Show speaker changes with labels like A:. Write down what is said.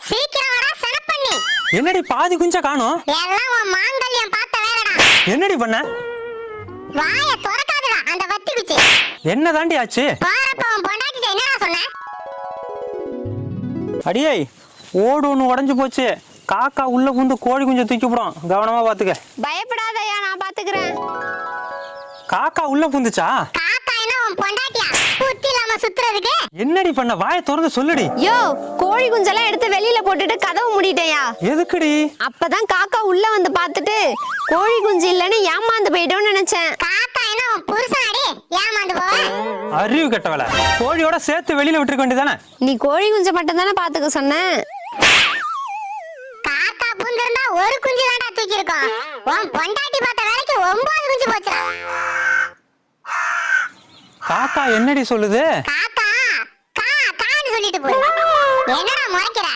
A: சீக்கிரம் வாடா சனப்பண்ணி.
B: என்னடி பாதி குஞ்ச காணோம்?
A: எல்லாம் உன் மாங்கல்யம் பார்த்த வேலைடா.
B: என்னடி பண்ண?
A: வாய திறக்காதடா அந்த வத்தி குச்சி.
B: என்ன தாண்டி ஆச்சு?
A: போறப்ப உன் பொண்டாட்டிட்ட என்னடா சொன்ன?
B: அடியே ஓடு ஒன்று உடஞ்சு போச்சு. காக்கா உள்ள புந்து கோழி குஞ்சை தூக்கி போடும், கவனமா பாத்துக்க.
C: பயப்படாதயா, நான் பாத்துக்கிறேன்.
B: காக்கா உள்ள புந்துச்சா?
A: காக்கா என்ன உன் பொண்டாட்டியா? புத்தி இல்லாம சுத்துறதுக்கு?
B: என்னடி பண்ண? வாயை திறந்து சொல்லுடி.
C: யோ, கோழி குஞ்செல்லாம் எடுத்து வெளியில போட்டுட்டு கதவு மூடிட்டேயா.
B: எதுக்குடி?
C: அப்பதான் காக்கா உள்ள வந்து பாத்துட்டு கோழி குஞ்சு இல்லன்னு ஏமாந்து போயிட்டோம்னு நினைச்சேன்.
A: காக்கா என்ன உன் புருஷனாடி? ஏமாந்து போவ?
B: அறிவு கெட்டவள. கோழியோட சேர்த்து வெளியில விட்டுருக்க வேண்டியதானே?
C: நீ கோழி குஞ்சை மட்டும் தானே பாத்துக்க சொன்ன.
A: காக்கா புந்திருந்தா ஒரு குஞ்சு தான்டா தூக்கி இருக்கும். உன் பொண்டாட்டி பார்த்த வேலைக்கு 9 குஞ்சு போச்சுடா.
B: காக்கா என்னடி சொல்லுது?
A: காக்கா கான்னு சொல்லிட்டு போய் என்னடா முறைக்கிற?